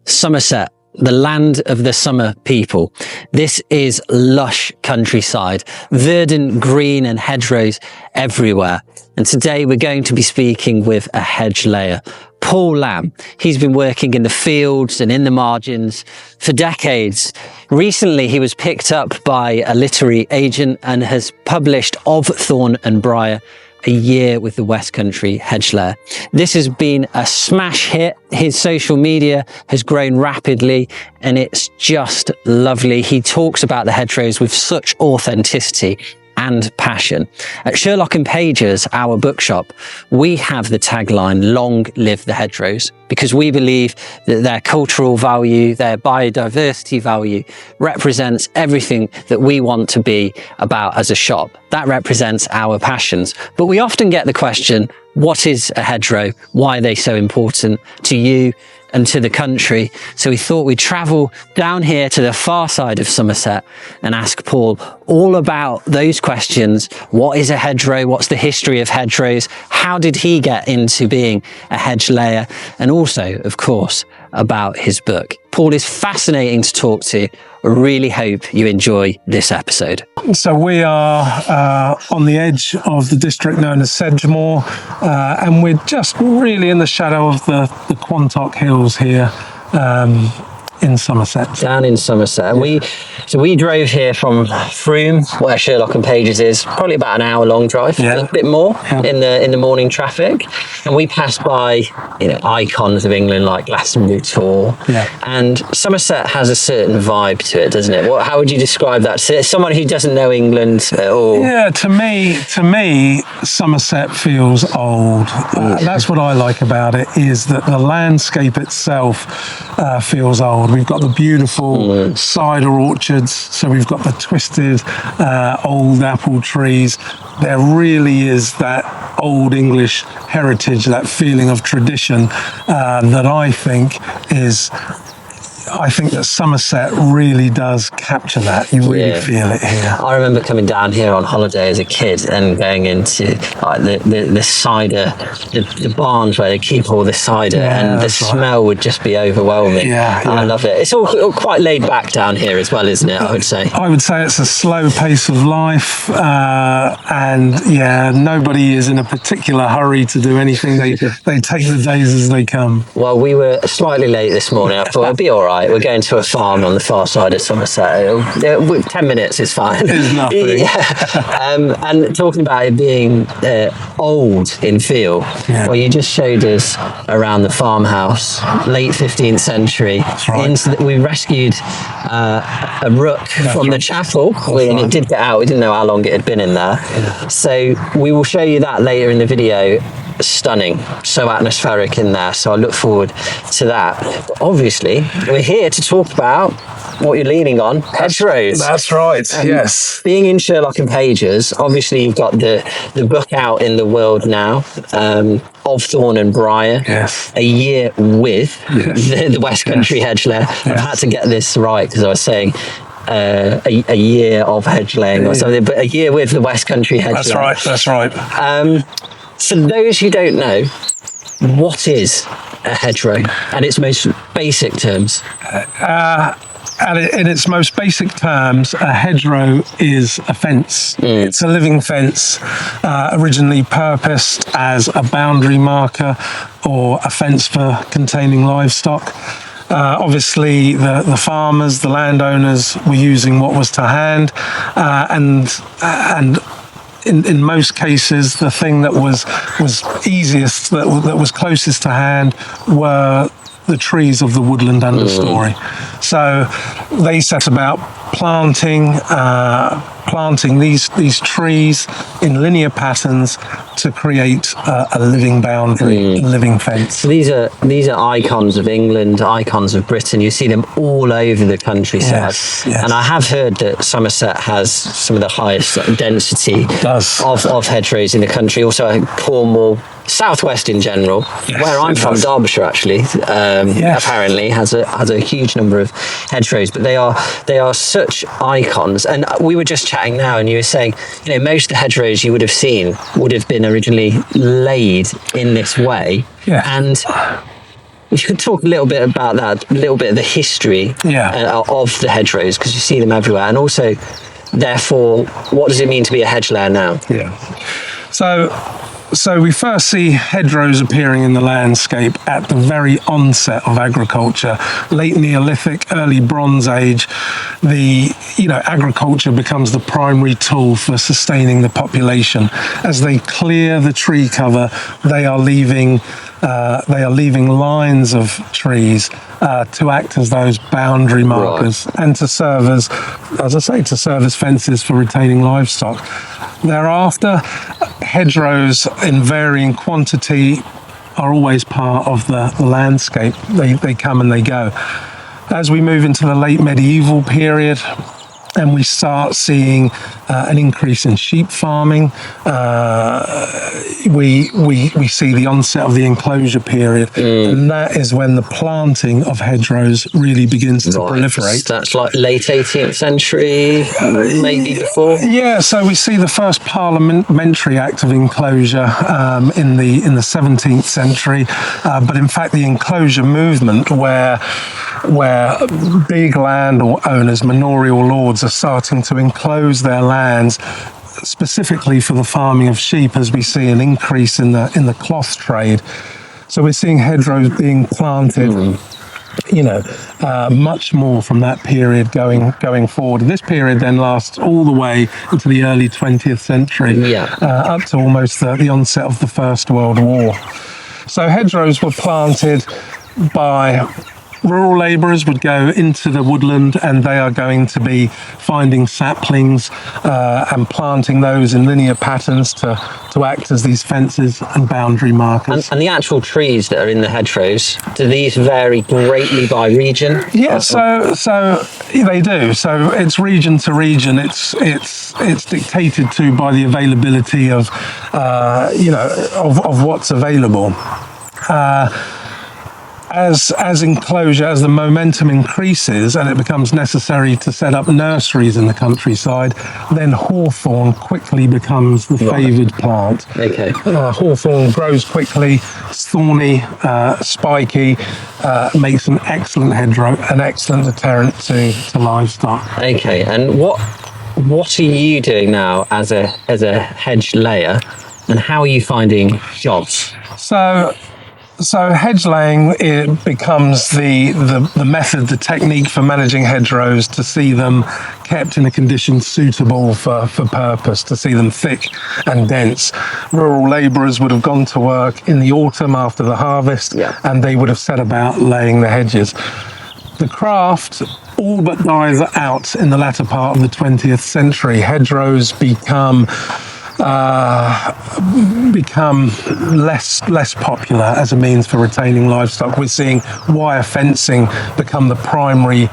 Somerset, the land of the summer people. This is lush countryside, verdant green and hedgerows everywhere. And today we're going to be speaking with a hedge layer, Paul Lamb. He's been working in the fields and in the margins for decades. Recently, he was picked up by a literary agent and has published Of Thorn and Briar, a year with the West Country Hedgelayer. This has been a smash hit. His social media has grown rapidly and it's just lovely. He talks about the hedgerows with such authenticity and passion. At Sherlock Pages, our bookshop, we have the tagline, "Long live the hedgerows," because we believe that their cultural value, their biodiversity value represents everything that we want to be about as a shop. That represents our passions. But we often get the question, what is a hedgerow? Why are they so important to you and to the country? So we thought we'd travel down here to the far side of Somerset and ask Paul all about those questions. What is a hedgerow? What's the history of hedgerows? How did he get into being a hedge layer? And also, of course, about his book. Paul is fascinating to talk to. I really hope you enjoy this episode. So we are on the edge of the district known as Sedgemoor, and we're just really in the shadow of the Quantock Hills here in Somerset. Down in Somerset. And we drove here from Frome, where Sherlock Pages is, probably about an hour long drive, a bit more in the morning traffic. And we passed by, icons of England like Glastonbury Tor. And Somerset has a certain vibe to it, doesn't it? How would you describe that to someone who doesn't know England at all? Yeah, to me, Somerset feels old. That's what I like about it, is that the landscape itself feels old. We've got the beautiful cider orchards, so we've got the twisted old apple trees. There really is that old English heritage, that feeling of tradition that I think that Somerset really does capture that. You really feel it here. I remember coming down here on holiday as a kid and going into the cider, the barns where they keep all the cider, and the smell would just be overwhelming. I love it. It's all quite laid back down here as well, isn't it? I would say it's a slow pace of life, and nobody is in a particular hurry to do anything. They take the days as they come. Well, we were slightly late this morning. I thought it'd be all right. We're going to a farm on the far side of Somerset. 10 minutes is fine. It's nothing. And talking about it being old in feel, well, you just showed us around the farmhouse, late 15th century. That's right. We rescued a rook from the chapel, and it did get out. We didn't know how long it had been in there. So we will show you that later in the video. Stunning, so atmospheric in there, so I look forward to that. But obviously we're here to talk about what you're leaning on, hedgerows. That's right. Yes, being in Sherlock Pages, obviously you've got the book out in the world now, Of Thorn and Briar, a year with the West Country Hedgelayer. I've had to get this right because I was saying a year of hedgelaying or something, but a year with the West Country Hedgelayer. That's right. For those who don't know, what is a hedgerow and its most basic terms? In its most basic terms, a hedgerow is a fence. It's a living fence, originally purposed as a boundary marker or a fence for containing livestock. Obviously, the farmers, the landowners, were using what was to hand, and in most cases, the thing that was easiest, that was closest to hand, were the trees of the woodland understory. So they set about planting these trees in linear patterns to create a living boundary, a living fence. So these are icons of England, icons of Britain. You see them all over the countryside. Yes. And I have heard that Somerset has some of the highest density of hedgerows in the country. Also Cornwall, Southwest in general, where I'm from, Derbyshire actually, apparently has a huge number of hedgerows, but they are such icons. And we were just chatting now, and you were saying, most of the hedgerows you would have seen would have been originally laid in this way, and If you could talk a little bit about that, a little bit of the history of the hedgerows, because you see them everywhere, and also, therefore, what does it mean to be a hedge layer now? Yeah. So we first see hedgerows appearing in the landscape at the very onset of agriculture, late Neolithic, early Bronze Age. Agriculture becomes the primary tool for sustaining the population. As they clear the tree cover, they are leaving lines of trees to act as those boundary markers and to serve as fences for retaining livestock. Thereafter, hedgerows in varying quantity are always part of the landscape. They come and they go. As we move into the late medieval period, and we start seeing an increase in sheep farming. We see the onset of the enclosure period, and that is when the planting of hedgerows really begins to proliferate. That's like late 18th century, maybe before. Yeah, so we see the first parliamentary act of enclosure in the 17th century, but in fact the enclosure movement, where big land owners, manorial lords, are starting to enclose their lands specifically for the farming of sheep, as we see an increase in the cloth trade. So we're seeing hedgerows being planted, much more from that period going forward. And this period then lasts all the way into the early 20th century, up to almost the onset of the First World War. So hedgerows were planted by rural labourers would go into the woodland, and they are going to be finding saplings and planting those in linear patterns to act as these fences and boundary markers. And the actual trees that are in the hedgerows, do these vary greatly by region? Yeah, so they do. So it's region to region. It's dictated to by the availability of what's available. As the momentum increases and it becomes necessary to set up nurseries in the countryside, then hawthorn quickly becomes the favoured plant. Okay. Hawthorn grows quickly, it's thorny, spiky, makes an excellent hedgerow, an excellent deterrent to livestock. Okay, and what are you doing now as a hedge layer, and how are you finding jobs? So hedge laying, it becomes the method, the technique for managing hedgerows, to see them kept in a condition suitable for purpose, to see them thick and dense. Rural labourers would have gone to work in the autumn after the harvest, and they would have set about laying the hedges. The craft all but dies out in the latter part of the 20th century. Hedgerows become less popular as a means for retaining livestock. We're seeing wire fencing become the primary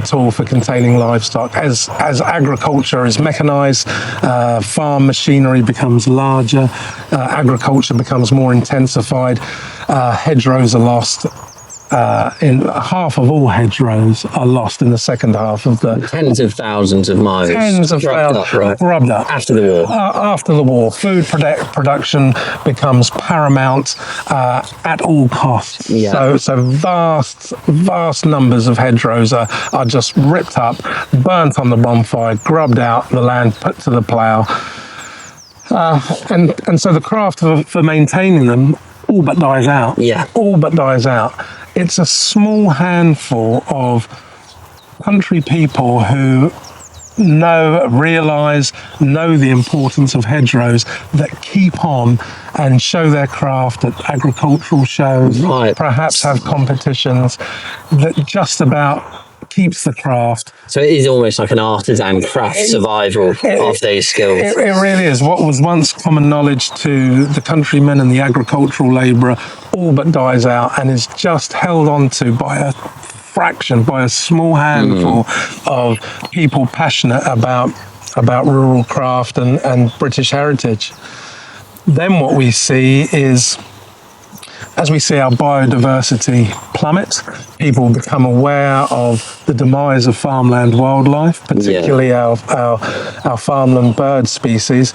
tool for containing livestock. As agriculture is mechanized, farm machinery becomes larger, agriculture becomes more intensified, hedgerows are lost. In half of all hedgerows are lost in the second half of the... Tens of thousands of miles. Grubbed up. After the war. After the war. Food production becomes paramount at all costs. Yeah. So vast numbers of hedgerows are just ripped up, burnt on the bonfire, grubbed out, the land put to the plough. And so the craft for maintaining them all but dies out. Yeah. All but dies out. It's a small handful of country people who realise the importance of hedgerows, that keep on and show their craft at agricultural shows, perhaps have competitions, that just about keeps the craft. So it is almost like an artisan craft survival of those skills. It really is. What was once common knowledge to the countryman and the agricultural labourer all but dies out and is just held on to by a fraction, by a small handful of people passionate about rural craft and British heritage. Then what we see is, as we see our biodiversity plummet, people become aware of the demise of farmland wildlife, particularly our farmland bird species.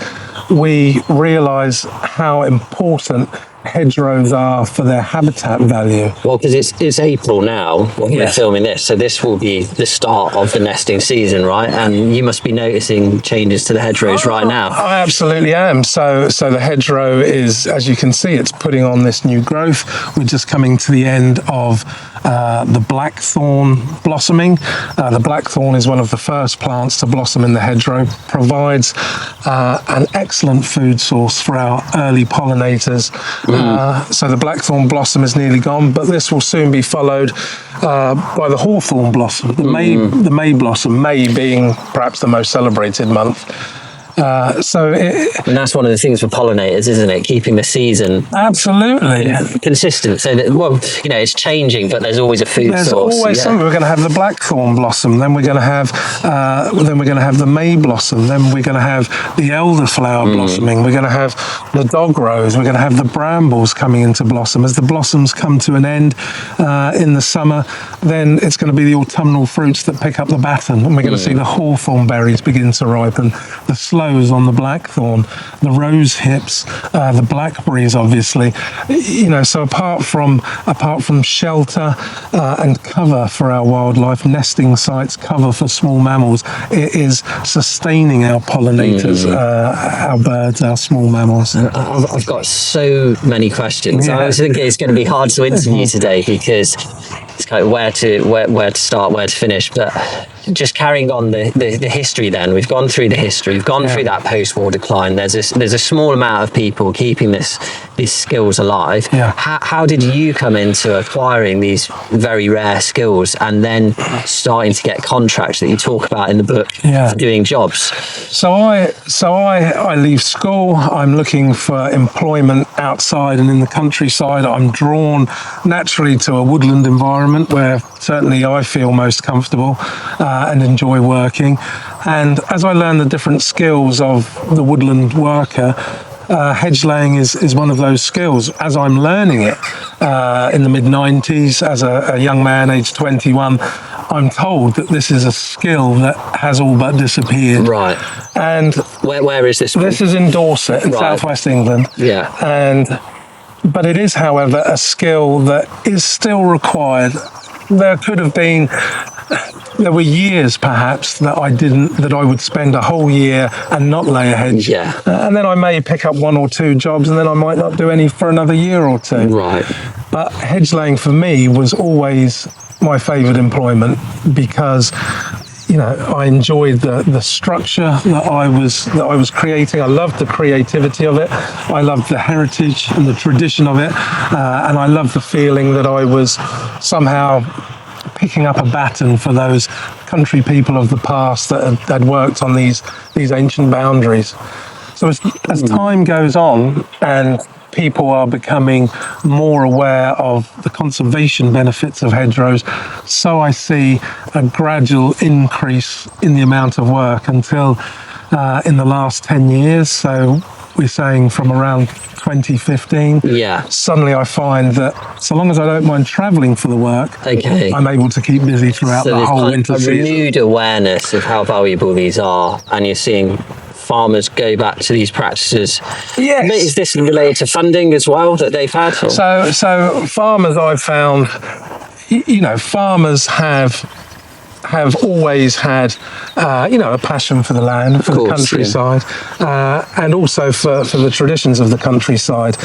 We realise how important hedgerows are for their habitat value. Well, because it's April now when we're Yes. filming this, so this will be the start of the nesting season, right? And you must be noticing changes to the hedgerows right now. I absolutely am. So the hedgerow is, as you can see, it's putting on this new growth. We're just coming to the end of the blackthorn blossoming. The blackthorn is one of the first plants to blossom in the hedgerow, provides an excellent food source for our early pollinators. So the blackthorn blossom is nearly gone, but this will soon be followed by the hawthorn blossom, the May blossom, May being perhaps the most celebrated month. And that's one of the things for pollinators, isn't it? Keeping the season absolutely consistent, so that, well, you know, it's changing, but there's always a food there's source. Always something. We're going to have the blackthorn blossom, then we're going to have the May blossom, then we're going to have the elderflower blossoming, we're going to have the dog rose, we're going to have the brambles coming into blossom. As the blossoms come to an end in the summer, then it's going to be the autumnal fruits that pick up the baton, and we're going to see the hawthorn berries begin to ripen, the sloes on the blackthorn, the rose hips, the blackberries, obviously. You know, so apart from shelter and cover for our wildlife, nesting sites, cover for small mammals, it is sustaining our pollinators, our birds, our small mammals. I've got so many questions. I was thinking it's going to be hard to interview today because it's kind of where to start, where to finish. But just carrying on the history, then we've gone through the history, we've gone through that post-war decline. There's a small amount of people keeping these skills alive. How did you come into acquiring these very rare skills and then starting to get contracts that you talk about in the book for doing jobs? So I leave school, I'm looking for employment outside and in the countryside. I'm drawn naturally to a woodland environment where certainly I feel most comfortable and enjoy working. And as I learn the different skills of the woodland worker, hedge laying is one of those skills. As I'm learning it in the mid-90s, as a young man, aged 21, I'm told that this is a skill that has all but disappeared. Right. And where is this? This is in Dorset, in southwest England. But it is, however, a skill that is still required. There were years perhaps that I would spend a whole year and not lay a hedge. And then I may pick up one or two jobs and then I might not do any for another year or two. Right. But hedge laying for me was always my favourite employment because, you know, I enjoyed the structure that I was creating. I loved the creativity of it. I loved the heritage and the tradition of it. And I loved the feeling that I was somehow picking up a baton for those country people of the past that had worked on these ancient boundaries. So as time goes on and people are becoming more aware of the conservation benefits of hedgerows, so I see a gradual increase in the amount of work until in the last 10 years. So we're saying from around 2015, suddenly I find that so long as I don't mind travelling for the work, I'm able to keep busy throughout the whole winter season. A renewed awareness of how valuable these are, and you're seeing farmers go back to these practices. Yes. Is this related to funding as well that they've had? Or? So farmers, I've found, you know, farmers have always had, a passion for the land, for the countryside, and also for the traditions of the countryside.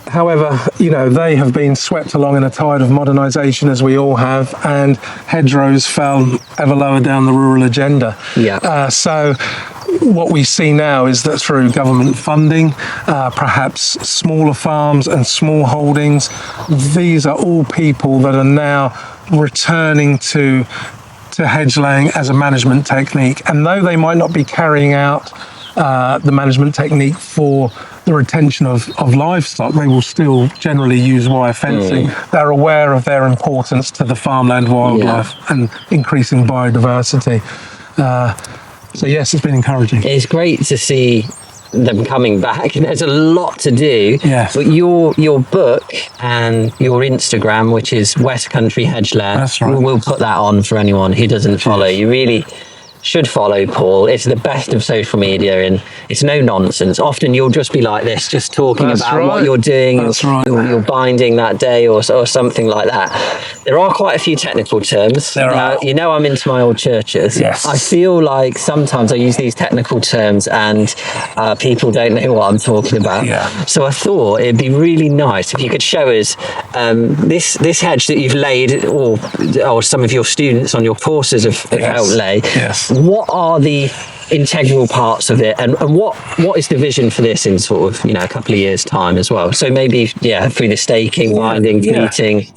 However, you know, they have been swept along in a tide of modernisation, as we all have, and hedgerows fell ever lower down the rural agenda. So what we see now is that through government funding, perhaps smaller farms and small holdings, these are all people that are now returning to hedge laying as a management technique. And though they might not be carrying out the management technique for the retention of livestock, they will still generally use wire fencing. They're aware of their importance to the farmland wildlife and increasing biodiversity. So yes, it's been encouraging. It's great to see them coming back. There's a lot to do. But your book and your Instagram, which is West Country Hedgelayer, that's right. We'll put that on for anyone who doesn't follow. You really should follow Paul. It's the best of social media, and it's no nonsense. Often you'll just be like this, just talking about what you're doing, you're binding that day or something like that. There are quite a few technical terms. You know, I'm into my old churches. Yes. I feel like sometimes I use these technical terms and people don't know what I'm talking about. Yeah. So I thought it'd be really nice if you could show us this hedge that you've laid, or some of your students on your courses have helped lay. Yes. What are the integral parts of it, and what is the vision for this in sort of, you know, a couple of years' time as well? So maybe through the staking, winding, fleeting.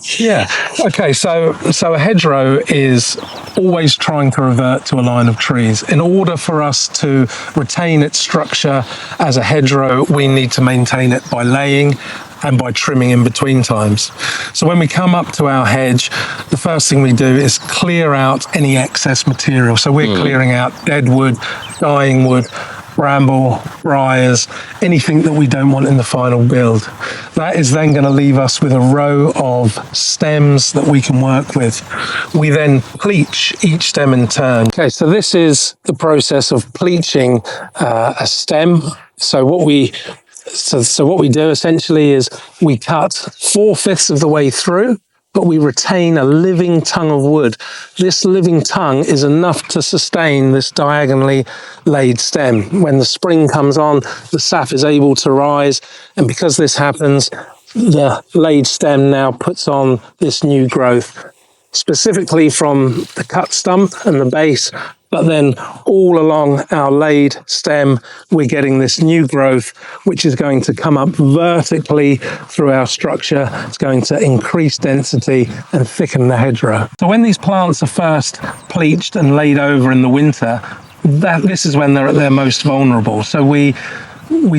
Okay, so a hedgerow is always trying to revert to a line of trees. In order for us to retain its structure as a hedgerow, we need to maintain it by laying and by trimming in between times. So when we come up to our hedge, the first thing we do is clear out any excess material. So we're clearing out dead wood, dying wood, bramble, briars, anything that we don't want in the final build. That is then going to leave us with a row of stems that we can work with. We then pleach each stem in turn. Okay, so this is the process of pleaching a stem. So what we do essentially is we cut 4/5 of the way through, but we retain a living tongue of wood. This living tongue is enough to sustain this diagonally laid stem. When the spring comes on, the sap is able to rise, and because this happens, the laid stem now puts on this new growth, specifically from the cut stump and the base, but then all along our laid stem, we're getting this new growth, which is going to come up vertically through our structure. It's going to increase density and thicken the hedgerow. So when these plants are first pleached and laid over in the winter, this is when they're at their most vulnerable. So we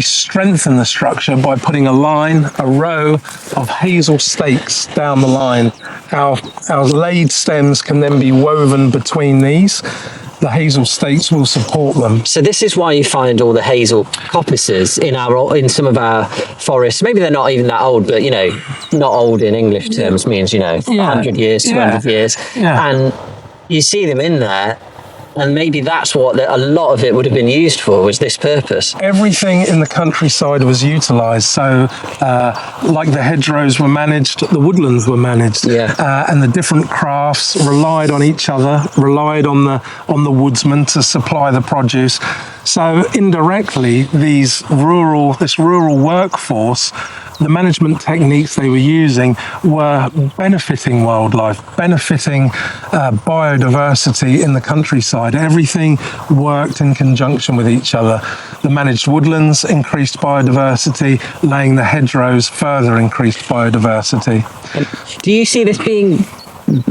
strengthen the structure by putting a row of hazel stakes down the line. Our laid stems can then be woven between these. The hazel stakes will support them. So this is why you find all the hazel coppices in some of our forests. Maybe they're not even that old, but, you know, not old in English terms means, you know, 100 years, 200 years. Yeah. And you see them in there. And maybe that's what a lot of it would have been used for, was this purpose. Everything in the countryside was utilised. So, like the hedgerows were managed, the woodlands were managed, and the different crafts relied on each other, relied on the woodsman to supply the produce. So indirectly, this rural workforce, the management techniques they were using were benefiting wildlife, benefiting biodiversity in the countryside. Everything worked in conjunction with each other. The managed woodlands increased biodiversity, laying the hedgerows further increased biodiversity. And do you see this being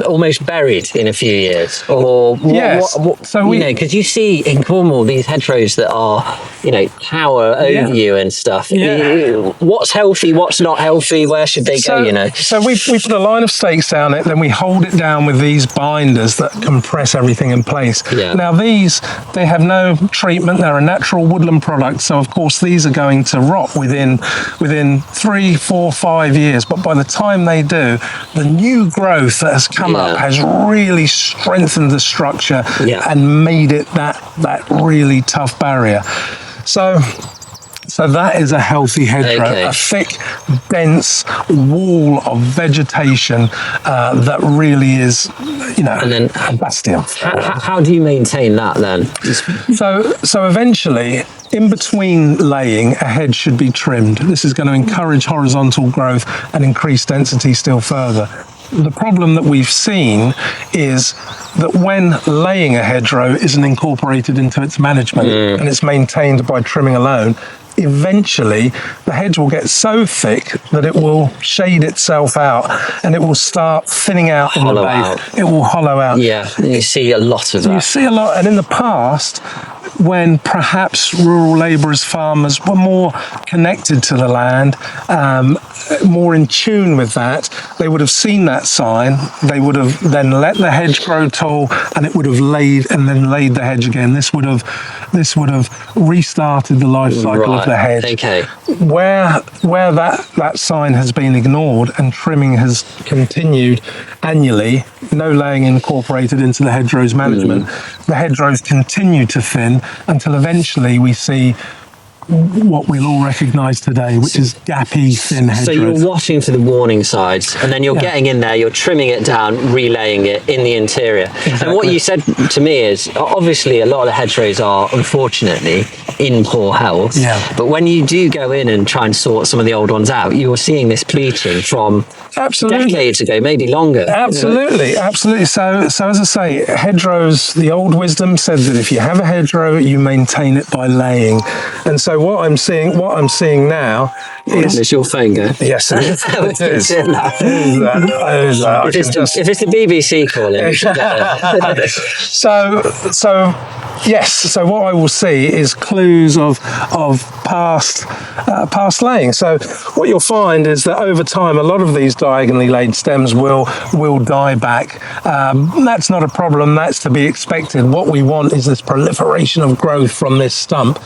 almost buried in a few years, or because you see in Cornwall these hedgerows that are, you know, tower over you and stuff. What's healthy, what's not healthy, where should they go, you know? So we put a line of stakes down it, then we hold it down with these binders that compress everything in place. Now these, they have no treatment, they're a natural woodland product, so of course these are going to rot within 3, 4, 5 years, but by the time they do, the new growth that has come up has really strengthened the structure and made it that really tough barrier. So that is a healthy hedgerow, a thick, dense wall of vegetation that really is, you know, and then a bastion. How do you maintain that then? So eventually, in between laying, a hedge should be trimmed. This is going to encourage horizontal growth and increase density still further. The problem that we've seen is that when laying a hedgerow isn't incorporated into its management and it's maintained by trimming alone, eventually the hedge will get so thick that it will shade itself out and it will start thinning out in the base. It will hollow out. Yeah, you see a lot of that. You see a lot, and in the past, when perhaps rural labourers, farmers were more connected to the land, more in tune with that, they would have seen that sign. They would have then let the hedge grow tall, and it would have laid the hedge again. This would have restarted the life cycle of the hedge. Okay. Where that sign has been ignored and trimming has continued annually, no laying incorporated into the hedgerows management, the hedgerows continue to thin until eventually we see what we'll all recognise today, which is gappy, thin hedgerows. So you're watching for the warning signs, and then you're getting in there, you're trimming it down, relaying it in the interior. Exactly. And what you said to me is, obviously a lot of the hedgerows are, unfortunately, in poor health. Yeah. But when you do go in and try and sort some of the old ones out, you're seeing this bleaching from decades ago, maybe longer. Absolutely, absolutely. So as I say, hedgerows, the old wisdom said that if you have a hedgerow, you maintain it by laying. And so what I'm seeing now is... Is your phone going? Yes, it is. It is. If it's the BBC calling. So what I will see is clues of past laying. So what you'll find is that over time, a lot of these diagonally laid stems will die back. That's not a problem. That's to be expected. What we want is this proliferation of growth from this stump.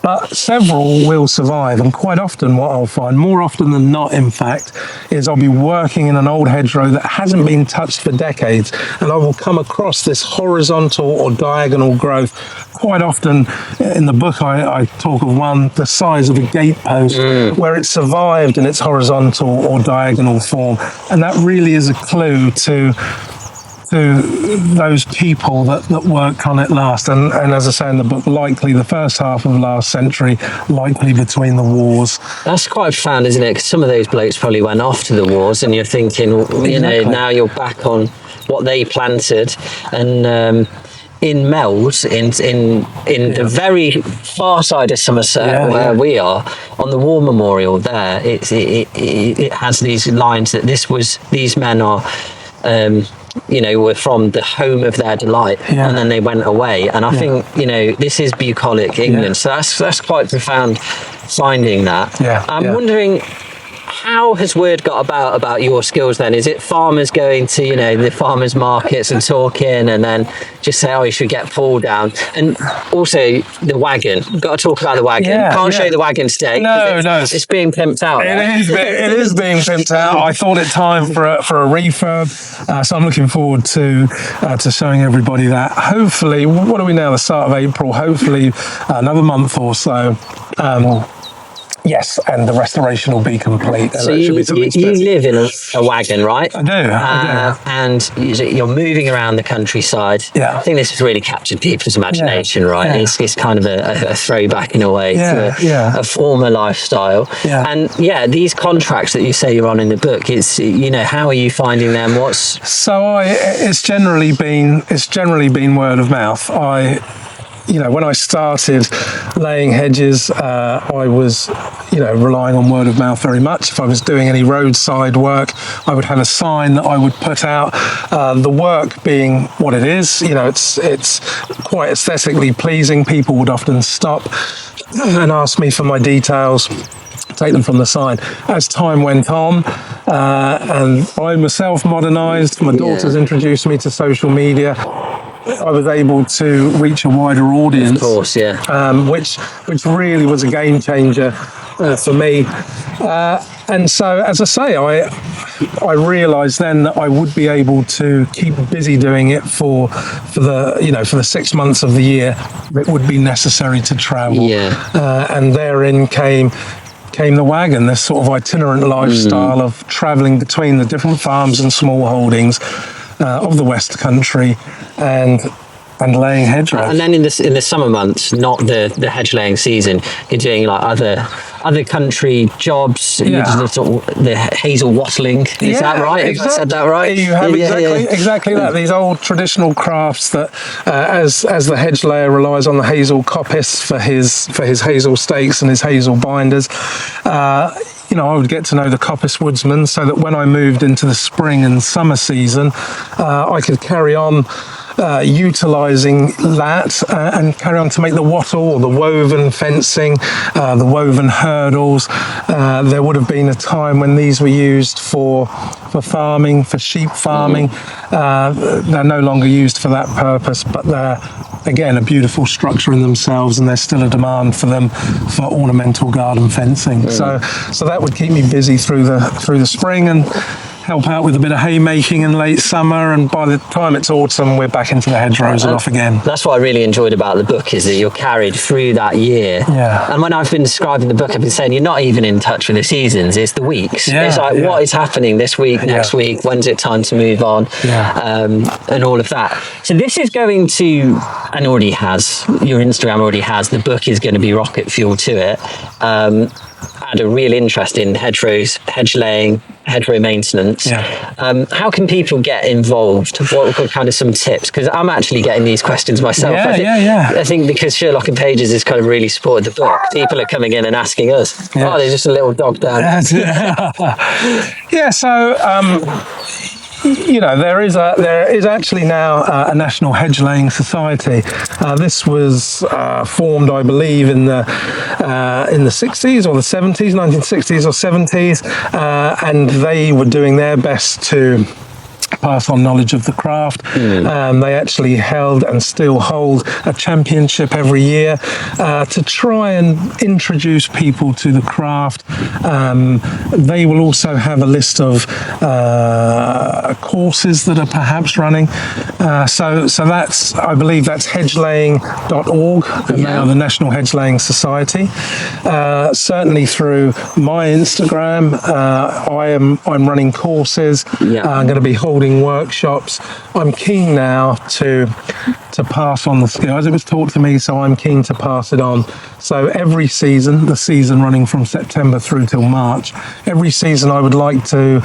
But several will survive, and quite often what I'll find, more often than not in fact, is I'll be working in an old hedgerow that hasn't been touched for decades, and I will come across this horizontal or diagonal growth. Quite often in the book I talk of one the size of a gatepost where it survived in its horizontal or diagonal form, and that really is a clue to those people that worked on it last, and as I say in the book, likely the first half of last century, likely between the wars. That's quite profound, isn't it? Because some of those blokes probably went off to the wars, and you're thinking, you know, now you're back on what they planted, and in Mells, in the very far side of Somerset, where we are, on the War Memorial there, it has these lines that these men are. Were from the home of their delight, and then they went away. And I think, this is bucolic England, so that's quite profound finding that. I'm wondering, how has word got about your skills then? Is it farmers going to, the farmers markets and talking, and then just say, oh, you should get Paul down? And also the wagon. Got to talk about the wagon. Can't show the wagon today. No, it's being pimped out. It is being pimped out. I thought it time for a refurb, so I'm looking forward to showing everybody that. Hopefully, what are we now? The start of April. Hopefully, another month or so. Yes, and the restoration will be complete. So you live in a wagon, right? I do. And you're moving around the countryside. Yeah. I think this has really captured people's imagination, right? Yeah. It's kind of a throwback in a way to a former lifestyle. Yeah. And these contracts that you say you're on in the book, it's how are you finding them? It's generally been word of mouth. When I started laying hedges, I was, relying on word of mouth very much. If I was doing any roadside work, I would have a sign that I would put out. The work being what it is, it's quite aesthetically pleasing. People would often stop and ask me for my details, take them from the sign. As time went on, and I myself modernised, my daughters introduced me to social media, I was able to reach a wider audience. Of course, which really was a game changer for me. And so, as I say, I realised then that I would be able to keep busy doing it for the 6 months of the year that would be necessary to travel. And therein came the wagon, this sort of itinerant lifestyle of travelling between the different farms and small holdings of the West Country and laying hedgerows. And then in the summer months, not the hedge laying season, you're doing like other country jobs. The hazel wattling. Is that right? Exactly. Have I said that right? You have exactly that. These old traditional crafts that, as the hedgelayer relies on the hazel coppice for his hazel stakes and his hazel binders. I would get to know the coppice woodsman, so that when I moved into the spring and summer season, I could carry on utilising that and carry on to make the wattle or the woven fencing, the woven hurdles. There would have been a time when these were used for farming, for sheep farming. They're no longer used for that purpose, but they're, again, a beautiful structure in themselves, and there's still a demand for them for ornamental garden fencing. So that would keep me busy through the spring and help out with a bit of haymaking in late summer, and by the time it's autumn we're back into the hedgerows and off again. That's what I really enjoyed about the book, is that you're carried through that year. And when I've been describing the book, I've been saying you're not even in touch with the seasons, it's the weeks. It's like what is happening this week, next week, when's it time to move on, and all of that. So this is going to, and already has, your Instagram already has, the book is going to be rocket fuel to it. Add a real interest in hedgerows, hedge laying, hedgerow maintenance. How can people get involved? What are kind of some tips? Because I'm actually getting these questions myself. I think because Sherlock and Pages has kind of really supported the book, people are coming in and asking us, oh, there's just a little dog down. You know, there is actually now a National Hedge Laying Society. This was formed, I believe, in the 60s or the 70s, 1960s or 70s, and they were doing their best to pass on knowledge of the craft. They actually held and still hold a championship every year to try and introduce people to the craft. They will also have a list of courses that are perhaps running. So that's, I believe that's hedgelaying.org, and they are the National Hedge Laying Society. Certainly through my Instagram, I'm running courses. I'm going to be holding workshops. I'm keen now to pass on the skill as it was taught to me, so I'm keen to pass it on. So every season, the season running from September through till March, every season I would like to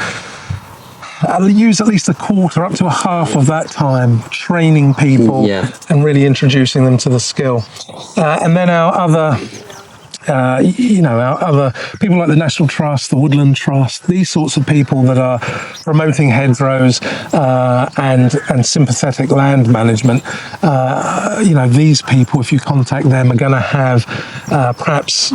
use at least a quarter up to a half of that time training people and really introducing them to the skill. And then our other our other people like the National Trust, the Woodland Trust, these sorts of people that are promoting hedgerows and sympathetic land management. These people, if you contact them, are going to have perhaps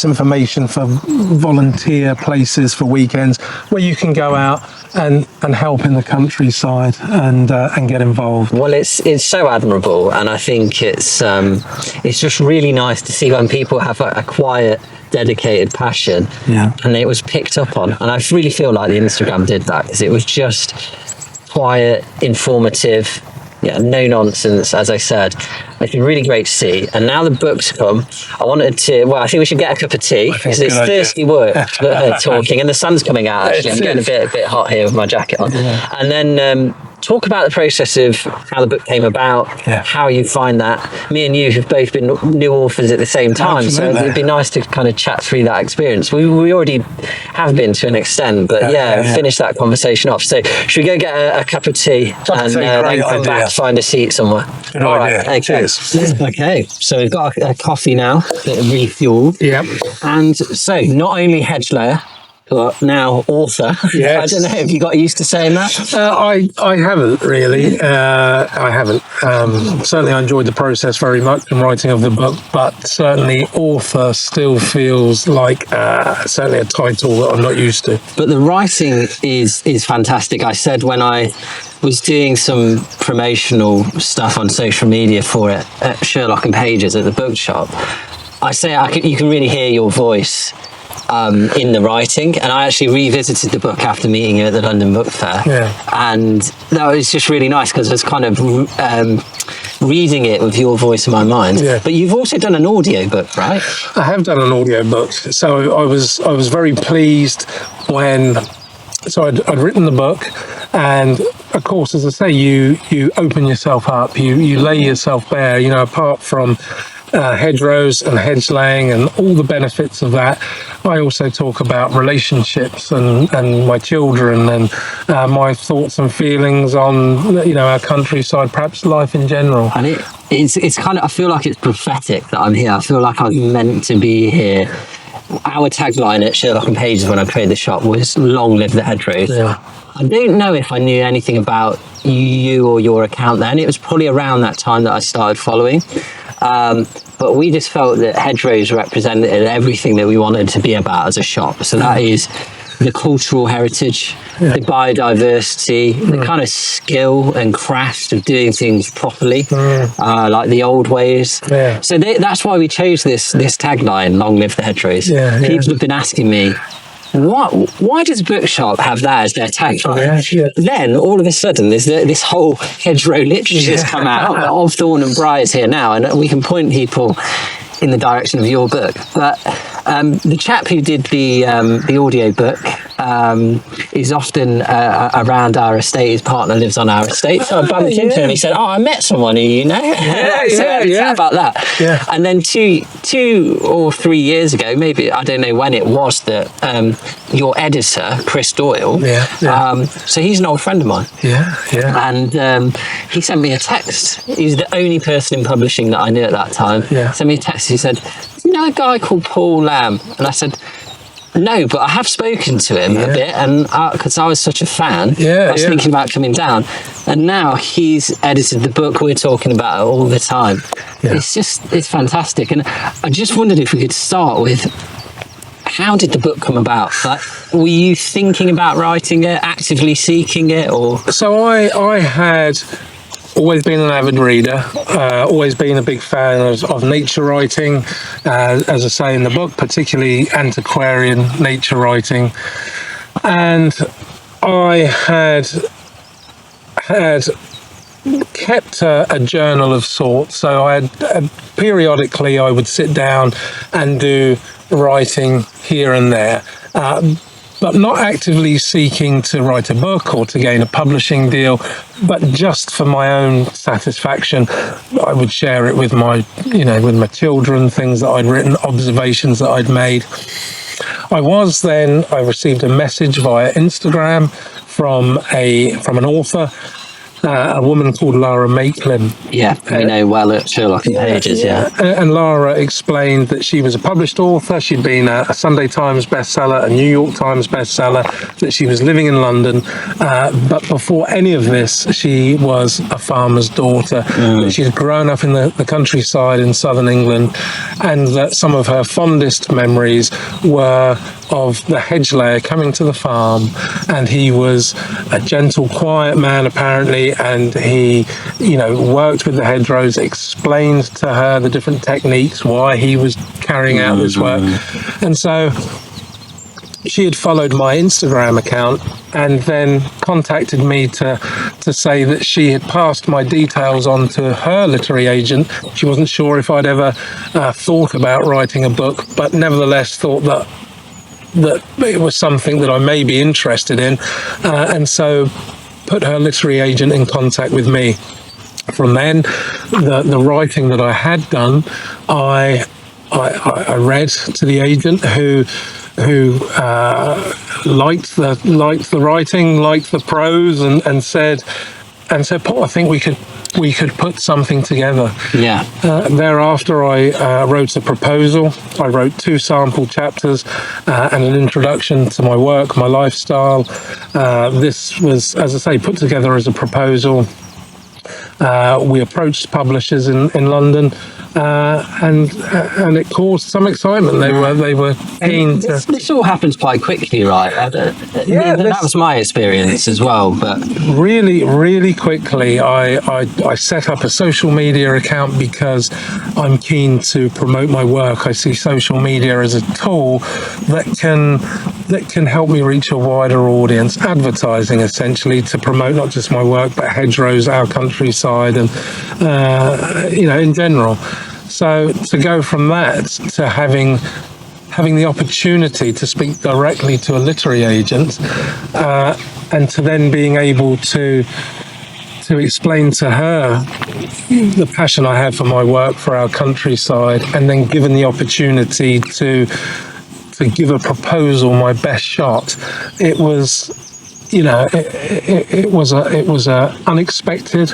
information for volunteer places for weekends where you can go out and help in the countryside and get involved. Well, it's so admirable, and I think it's just really nice to see when people have a quiet, dedicated passion, and it was picked up on. And I really feel like the Instagram did that, because it was just quiet, informative, no nonsense, as I said. It's been really great to see. And now the book's come, I think we should get a cup of tea, because it's thirsty work talking, and the sun's coming out, actually. I'm getting a bit hot here with my jacket on. And then talk about the process of how the book came about, how you find that. Me and you have both been new authors at the same time, so it'd be nice to kind of chat through that experience. We already have been to an extent, but finish that conversation off. So should we go get a cup of tea and then come back to find a seat somewhere? Good idea. Okay. Cheers. Okay, so we've got a coffee now, bit of refuel. And so not only Hedgelayer, but now author. I don't know, have you got used to saying that? I haven't really. I haven't. Certainly I enjoyed the process very much in writing of the book, but certainly author still feels like certainly a title that I'm not used to. But the writing is fantastic. I said when I was doing some promotional stuff on social media for it at Sherlock and Pages at the bookshop, I say you can really hear your voice in the writing, and I actually revisited the book after meeting you at the London Book Fair, and that was just really nice, because I was kind of reading it with your voice in my mind. But you've also done an audio book, right? I have done an audio book, so I was very pleased when I'd written the book, and of course, as I say, you open yourself up, you lay yourself bare, apart from hedgerows and hedge laying and all the benefits of that. I also talk about relationships and my children and my thoughts and feelings on our countryside, perhaps life in general. And it's kind of, I feel like it's prophetic that I'm here. I feel like I'm meant to be here our tagline at Sherlock and Pages when I created the shop was "Long live the Hedgerows." Yeah. I don't know if I knew anything about you or your account then. It was probably around that time that I started following. But we just felt that Hedgerows represented everything that we wanted to be about as a shop. So that is the cultural heritage, the biodiversity, the kind of skill and craft of doing things properly, like the old ways. Yeah. So that's why we chose this tagline, "Long live the Hedgerows." People have been asking me, why does Bookshop have that as their tagline? Then all of a sudden there's this whole hedgerow literature has come out of Thorn and Briars here now, and we can point people in the direction of your book. But the chap who did the audio book is often around our estate. His partner lives on our estate, so I bumped into him and he said, "Oh, I met someone who you know." So chat about that. Yeah. And then two or 3 years ago, maybe, I don't know when it was, that your editor Chris Doyle. So he's an old friend of mine. And he sent me a text. He's the only person in publishing that I knew at that time. Sent me a text. He said, "You know a guy called Paul Lamb?" And I said, "No, but I have spoken to him a bit, and because I was such a fan, I was thinking about coming down." And now he's edited the book we're talking about all the time. It's fantastic. And I just wondered if we could start with, how did the book come about? Like, were you thinking about writing it, actively seeking it, or? So I had always been an avid reader, always been a big fan of nature writing, as I say in the book, particularly antiquarian nature writing. And I had kept a journal of sorts. So I had, periodically I would sit down and do writing here and there. But not actively seeking to write a book or to gain a publishing deal, but just for my own satisfaction. I would share it with my children, things that I'd written, observations that I'd made. I received a message via Instagram from an author, a woman called Lara Maitland. Yeah, we know well at Sherlock and Pages, And Lara explained that she was a published author. She'd been a Sunday Times bestseller, a New York Times bestseller, that she was living in London. But before any of this, she was a farmer's daughter. She'd grown up in the countryside in southern England, and that some of her fondest memories were of the Hedgelayer coming to the farm. And he was a gentle, quiet man, apparently, and he, worked with the hedgerows, explained to her the different techniques, why he was carrying out this work. And so she had followed my Instagram account and then contacted me to say that she had passed my details on to her literary agent. She wasn't sure if I'd ever thought about writing a book, but nevertheless thought that it was something that I may be interested in, and so put her literary agent in contact with me. From then, the writing that I had done, I read to the agent, who liked the writing, liked the prose, and said, "Paul, I think we could put something together." Thereafter, I wrote a proposal. I wrote 2 sample chapters and an introduction to my work, my lifestyle. This was, as I say, put together as a proposal. We approached publishers in London, and it caused some excitement. They were keen to. This all happens quite quickly, right? That was my experience as well. But really, really quickly, I set up a social media account because I'm keen to promote my work. I see social media as a tool that can help me reach a wider audience, advertising essentially, to promote not just my work but Hedgerows, our countryside, and in general. So to go from that to having the opportunity to speak directly to a literary agent, and to then being able to explain to her the passion I had for my work, for our countryside, and then given the opportunity to give a proposal my best shot, it was unexpected.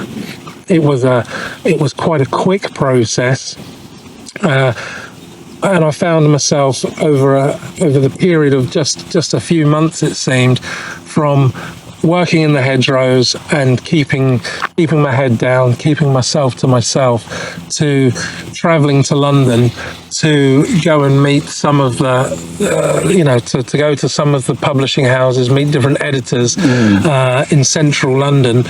It was quite a quick process. I found myself over the period of just a few months, it seemed, from working in the hedgerows and keeping my head down, keeping myself to myself, to travelling to London to go and meet some of the, to go to some of the publishing houses, meet different editors in central London,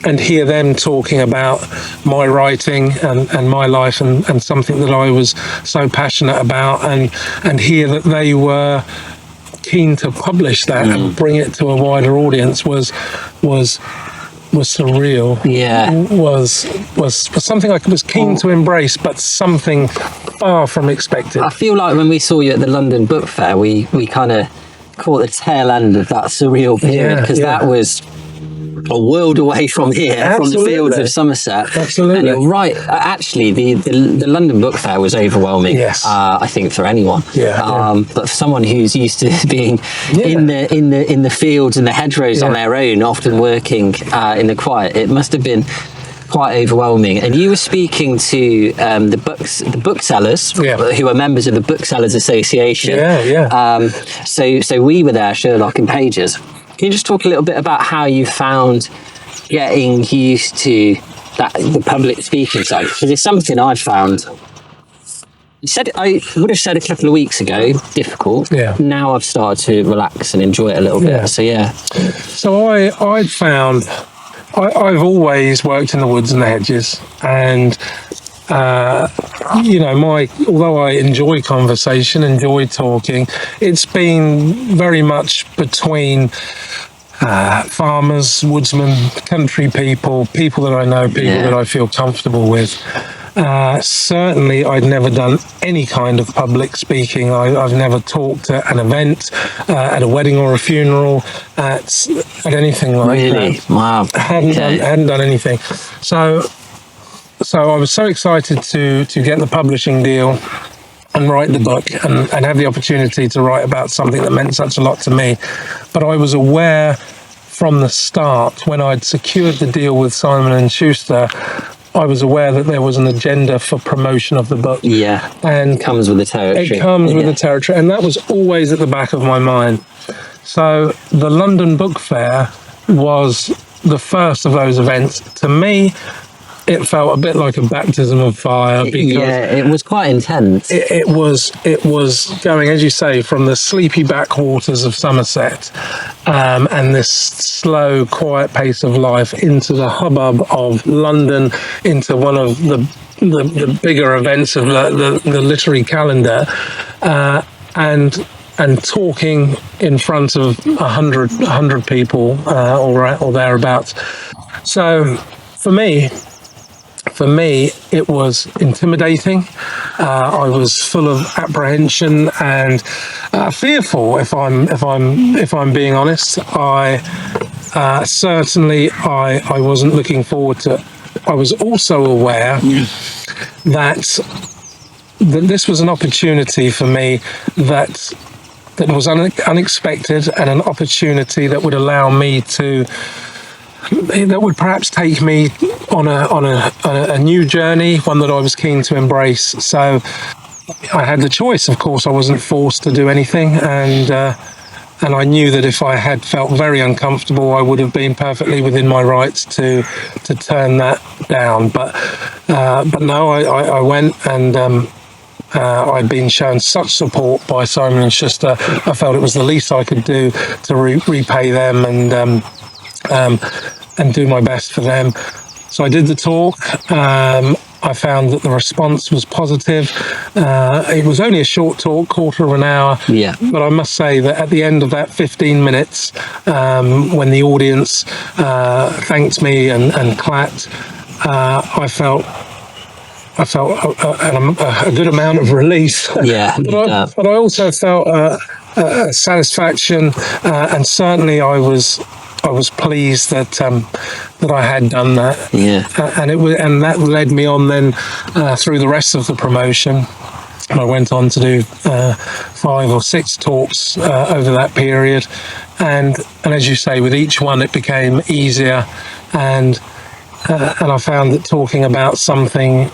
and hear them talking about my writing and my life and something that I was so passionate about, and hear that they were keen to publish that and bring it to a wider audience was surreal. Yeah, was something I was keen to embrace, but something far from expected. I feel like when we saw you at the London Book Fair, we kind of caught the tail end of that surreal period, because that was a world away from here, Absolutely. from the fields of Somerset. Absolutely. And you're right. Actually, the London Book Fair was overwhelming. Yes. I think for anyone. Yeah. But for someone who's used to being in the fields and the hedgerows on their own, often working in the quiet, it must have been quite overwhelming. And you were speaking to the booksellers who are members of the Booksellers Association. So we were there, Sherlock and Pages. Can you just talk a little bit about how you found getting used to the public speaking side? Because it's something I've found. I would have said a couple of weeks ago, difficult. Yeah. Now I've started to relax and enjoy it a little bit. So I found I've always worked in the woods and the hedges, and although I enjoy conversation, enjoy talking, it's been very much between farmers, woodsmen, country people that I know, people that I feel comfortable with. Certainly, I'd never done any kind of public speaking. I've never talked at an event, at a wedding or a funeral, at anything like that. Wow. Hadn't done anything. So I was so excited to get the publishing deal and write the book and have the opportunity to write about something that meant such a lot to me. But I was aware from the start, when I'd secured the deal with Simon & Schuster, I was aware that there was an agenda for promotion of the book. Yeah, and it comes with the territory. It comes with the territory, and that was always at the back of my mind. So the London Book Fair was the first of those events. To me, it felt a bit like a baptism of fire, because it was quite intense. It was going, as you say, from the sleepy backwaters of Somerset and this slow, quiet pace of life into the hubbub of London, into one of the bigger events of the literary calendar, and talking in front of 100 people or thereabouts. So for me, it was intimidating. I was full of apprehension and fearful. If I'm being honest, I wasn't looking forward to it. I was also aware that this was an opportunity for me that was unexpected, and an opportunity that would allow me that would perhaps take me on a new journey, one that I was keen to embrace. So I had the choice. Of course, I wasn't forced to do anything, and I knew that if I had felt very uncomfortable, I would have been perfectly within my rights to turn that down. But no, I went, and I'd been shown such support by Simon & Schuster. I felt it was the least I could do to repay them and do my best for them. So I did the talk. I found that the response was positive. It was only a short talk, quarter of an hour. Yeah. But I must say that at the end of that 15 minutes, when the audience thanked me and clapped, I felt a good amount of relief. Yeah. But I also felt satisfaction, and certainly I was pleased that I had done that. Yeah. And that led me on then through the rest of the promotion. I went on to do 5 or 6 talks over that period, and as you say, with each one it became easier, and I found that talking about something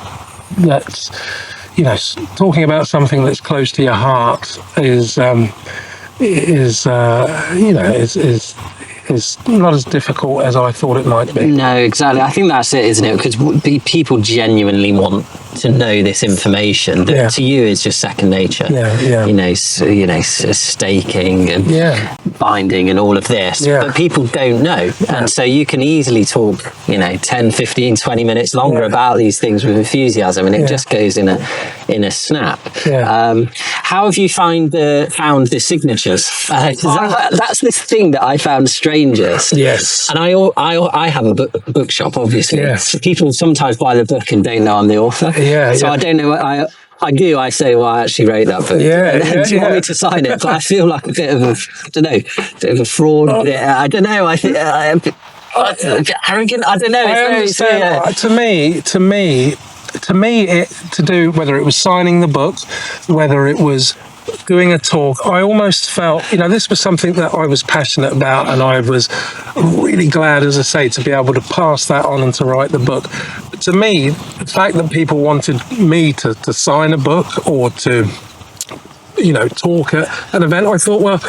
that talking about something that's close to your heart is not as difficult as I thought it might be. No, exactly. I think that's it, isn't it? Because people genuinely want to know this information that to you is just second nature. Staking and binding and all of this, but people don't know, and so you can easily talk 10, 15, 20 minutes longer about these things with enthusiasm, and it just goes in a snap. How have you found the signatures? That's this thing that I found strangest. Yes. And I have a bookshop, obviously. Yes. People sometimes buy the book and don't know I'm the author. So I don't know what I say, well, I actually wrote that book. Do you want me to sign it? But I feel like a bit of a fraud. I don't know. I think arrogant. I don't know. To me, whether it was signing the book, whether it was doing a talk, I almost felt, this was something that I was passionate about, and I was really glad, as I say, to be able to pass that on and to write the book. But to me, the fact that people wanted me to sign a book or to, talk at an event, I thought, well,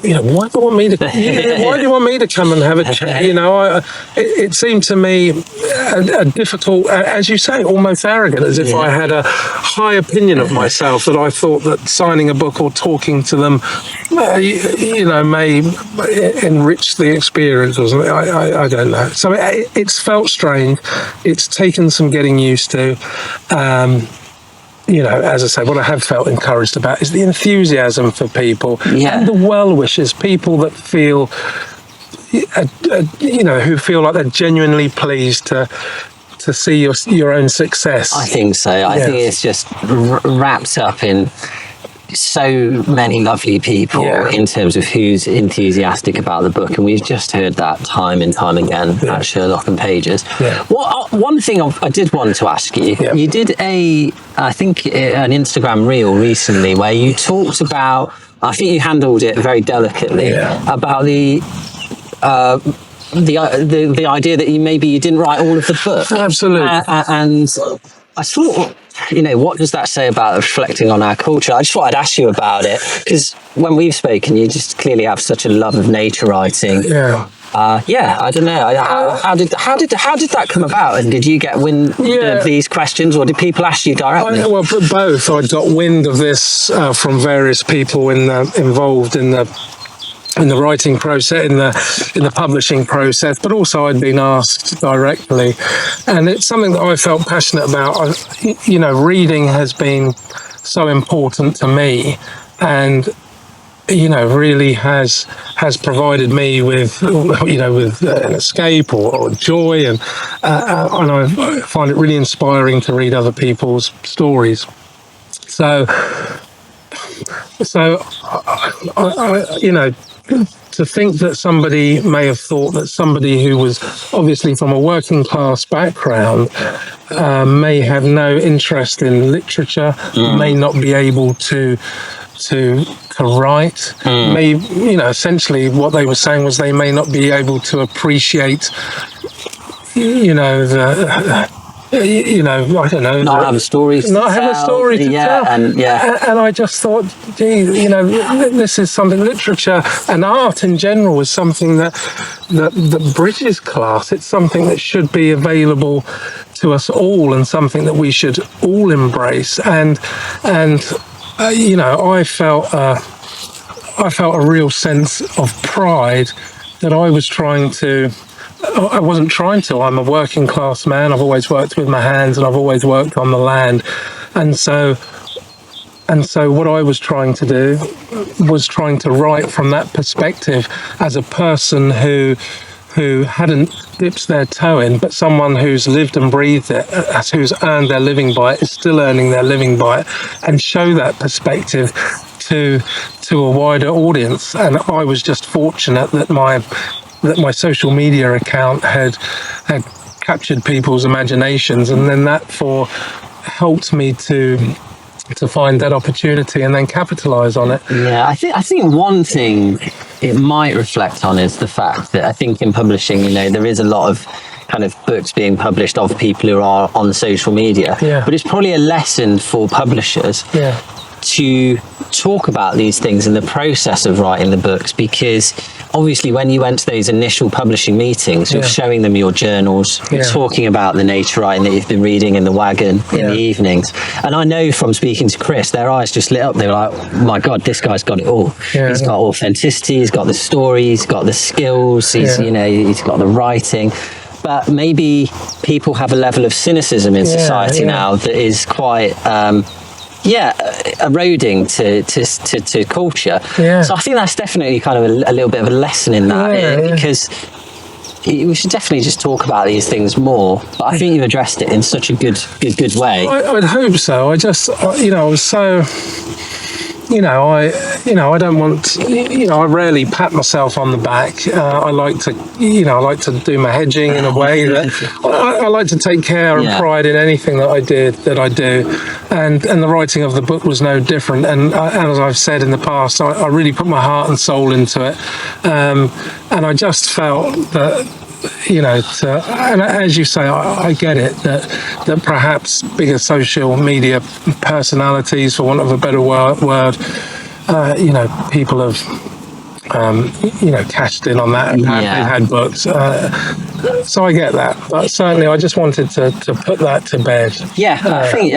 why do you want me to? Why do you want me to come and have a chat? It seemed to me a difficult, as you say, almost arrogant, as if I had a high opinion of myself, that I thought that signing a book or talking to them, may enrich the experience or something. I don't know. So it's felt strange. It's taken some getting used to. As I say, what I have felt encouraged about is the enthusiasm for people and the well wishes, people that feel, who feel like they're genuinely pleased to see your own success. I think so. I think it's just wrapped up in so many lovely people in terms of who's enthusiastic about the book, and we've just heard that time and time again at Sherlock Pages. One thing I did want to ask you, you did an Instagram reel recently where you talked about, I think you handled it very delicately, about the idea that you didn't write all of the book. Absolutely. And I thought, what does that say about reflecting on our culture? I just thought I'd ask you about it, because when we've spoken, you just clearly have such a love of nature writing. I don't know. How did that come about? And did you get wind of these questions, or did people ask you directly? Well, both. I got wind of this from various people involved in the writing process, in the publishing process, but also I'd been asked directly, and it's something that I felt passionate about. Reading has been so important to me, and really has provided me with an escape or joy, and I find it really inspiring to read other people's stories. So to think that somebody may have thought that somebody who was obviously from a working class background may have no interest in literature, may not be able to write, may, essentially what they were saying was they may not be able to appreciate, I don't know. Not have a story to tell. And I just thought, this is something, literature and art in general is something that bridges class. It's something that should be available to us all, and something that we should all embrace. And I felt a real sense of pride that I wasn't trying to. I'm a working class man. I've always worked with my hands, and I've always worked on the land. And so what I was trying to do was trying to write from that perspective, as a person who hadn't dipped their toe in, but someone who's lived and breathed it, who's earned their living by it, is still earning their living by it, and show that perspective to a wider audience. And I was just fortunate that my social media account had captured people's imaginations, and then that helped me to to find that opportunity and then capitalize on it. Yeah, I think one thing it might reflect on is the fact that I think in publishing, there is a lot of kind of books being published of people who are on social media. Yeah. But it's probably a lesson for publishers to talk about these things in the process of writing the books, because obviously when you went to those initial publishing meetings, you're showing them your journals, you're talking about the nature writing that you've been reading in the wagon in the evenings. And I know from speaking to Chris, their eyes just lit up. They were like, oh my God, this guy's got it all. He's got authenticity, he's got the story, he's got the skills, he's got the writing. But maybe people have a level of cynicism in society now that is quite eroding to culture. So I think that's definitely kind of a little bit of a lesson in that, because we should definitely just talk about these things more. But I think you've addressed it in such a good way. I'd hope so. I just, I was so. I don't want, I rarely pat myself on the back. I like to do my hedging in a way that I like to take care and pride in anything that I do. And the writing of the book was no different. And as I've said in the past, I really put my heart and soul into it. And I just felt that, and as you say, I get it, that perhaps bigger social media personalities, for want of a better word, people have, cashed in on that and they've had books. So I get that, but certainly I just wanted to put that to bed. I think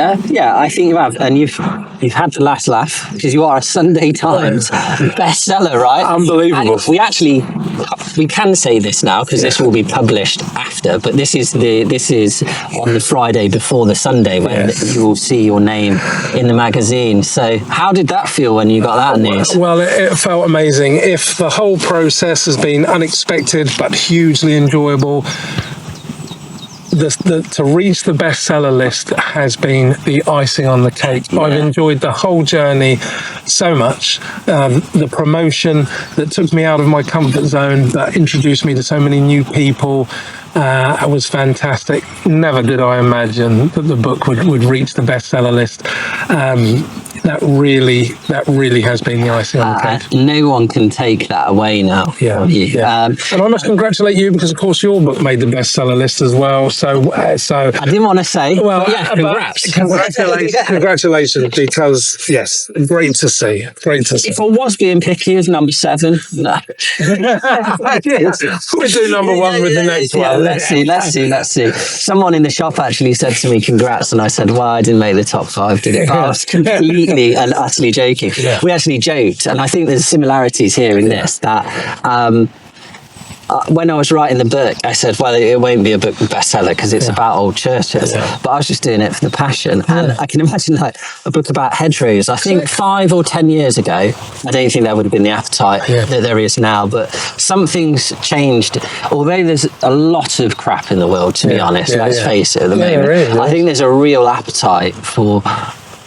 you have, and you've had the last laugh, because you are a Sunday Times bestseller, right? Unbelievable. And we can say this now, because this will be published after, but this is on the Friday before the Sunday when you will see your name in the magazine. So how did that feel when you got that news? Well, it felt amazing. If the whole process has been unexpected but hugely enjoyable, to reach the bestseller list has been the icing on the cake. I've enjoyed the whole journey so much. The promotion that took me out of my comfort zone, that introduced me to so many new people, was fantastic. Never did I imagine that the book would reach the bestseller list. That really has been the icing on the cake. No one can take that away now from you. And I must congratulate you, because of course your book made the bestseller list as well. So I didn't want to say. Well, congrats. Congratulations, because yes, great to see. If I was being picky as number 7, no. We'll do number 1 with the next one. Let's see. Someone in the shop actually said to me, congrats, and I said, well, I didn't make the top 5, did it? But I was completely and utterly joking. We actually joked, and I think there's similarities here in this, that when I was writing the book, I said, well, it won't be a book bestseller because it's about old churches. But I was just doing it for the passion. And I can imagine like a book about hedgerows. I think 5 or 10 years ago, I don't think there would have been the appetite that there is now. But something's changed. Although there's a lot of crap in the world, to be honest, let's face it at the moment. Really. I think there's a real appetite for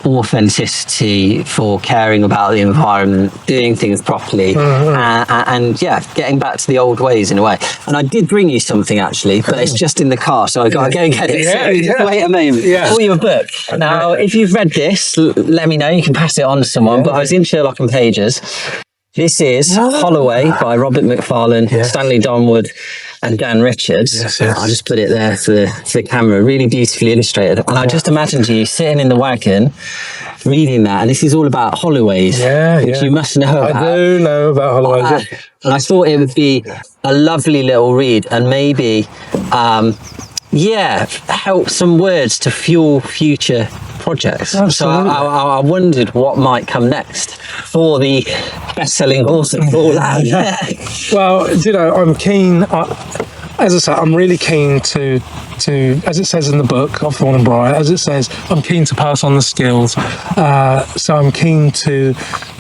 authenticity, for caring about the environment, doing things properly, and getting back to the old ways in a way. And I did bring you something actually, but it's just in the car, so I got to go and get it. So wait a moment. For your book. Now, if you've read this, let me know. You can pass it on to someone. But I was in Sherlock Pages. This is Holloway by Robert McFarlane, Stanley Donwood, and Dan Richards. I'll just put it there for the camera. Really beautifully illustrated. And I just imagined you sitting in the wagon reading that. And this is all about Holloways, which you must know about. I do know about Holloways. And I thought it would be a lovely little read, and maybe help some words to fuel future projects. Absolutely. So I wondered what might come next for the best-selling author Paul Land. Well, I'm keen. As I say, I'm really keen to, as it says in the book of Thorn and Briar, as it says, I'm keen to pass on the skills. So I'm keen to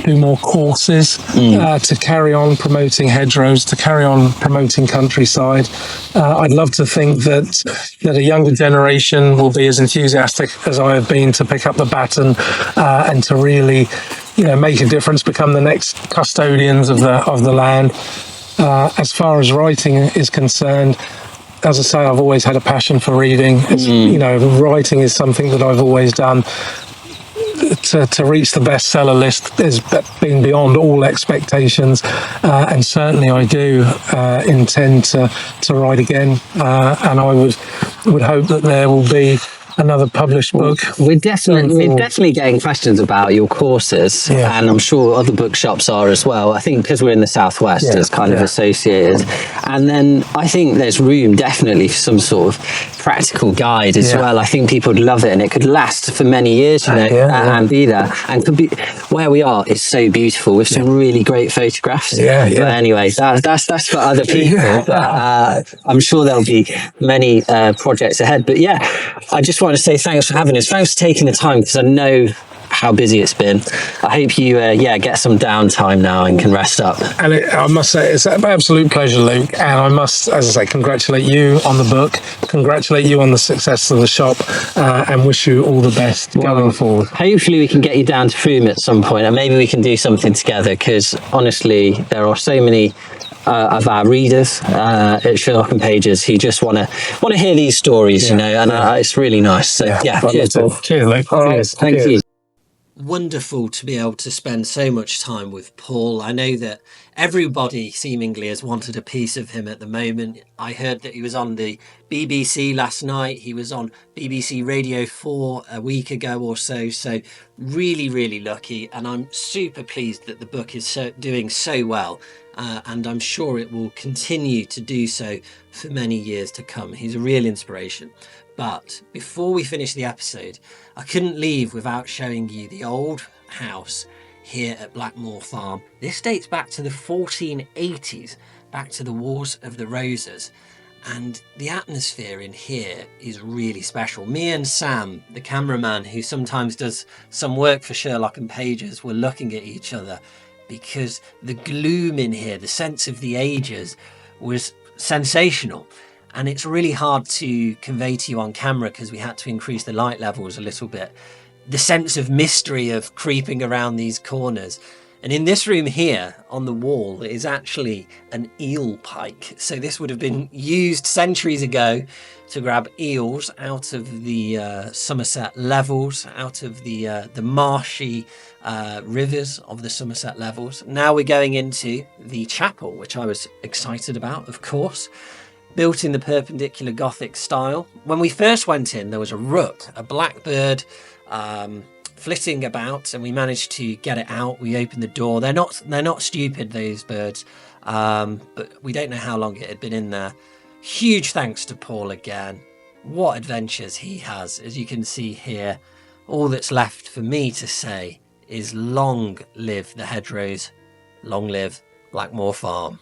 do more courses, to carry on promoting hedgerows, to carry on promoting countryside. I'd love to think that a younger generation will be as enthusiastic as I have been to pick up the baton and to really, make a difference, become the next custodians of the land. As far as writing is concerned, as I say, I've always had a passion for reading. Writing is something that I've always done. to reach the bestseller list has been beyond all expectations, and certainly I do intend to write again, and I would hope that there will be another published book. We're definitely getting questions about your courses, and I'm sure other bookshops are as well. I think because we're in the southwest, it's kind of associated. And then I think there's room definitely for some sort of practical guide as well. I think people would love it, and it could last for many years, and be there. And could be where we are is so beautiful with some really great photographs. But anyway, that's for other people. I'm sure there'll be many projects ahead. But I just want to say thanks for having us. Thanks for taking the time, because I know how busy it's been. I hope you get some downtime now and can rest up. And I must say, it's an absolute pleasure, Luke. And I must, as I say, congratulate you on the book, congratulate you on the success of the shop, and wish you all the best going forward. Hopefully we can get you down to Frome at some point, and maybe we can do something together, because honestly, there are so many of our readers at Sherlock Pages who just want to hear these stories, and it's really nice. So cheers, Paul. Cheers, Luke. Cheers. Thank you. Wonderful to be able to spend so much time with Paul. I know that everybody seemingly has wanted a piece of him at the moment. I heard that he was on the BBC last night. He was on BBC Radio 4 a week ago or so. So really, really lucky. And I'm super pleased that the book is doing so well. And I'm sure it will continue to do so for many years to come. He's a real inspiration. But before we finish the episode, I couldn't leave without showing you the old house here at Blackmoor Farm. This dates back to the 1480s, back to the Wars of the Roses. And the atmosphere in here is really special. Me and Sam, the cameraman who sometimes does some work for Sherlock and Pages, were looking at each other because the gloom in here, the sense of the ages, was sensational. And it's really hard to convey to you on camera because we had to increase the light levels a little bit. The sense of mystery of creeping around these corners. And in this room here on the wall is actually an eel pike. So this would have been used centuries ago to grab eels out of the Somerset levels, out of the marshy rivers of the Somerset levels. Now we're going into the chapel, which I was excited about, of course. Built in the Perpendicular Gothic style. When we first went in, there was a rook, a blackbird, flitting about, and we managed to get it out. We opened the door. They're not stupid, those birds, but we don't know how long it had been in there. Huge thanks to Paul again. What adventures he has, as you can see here. All that's left for me to say is long live the Hedgerows, long live Blackmoor Farm.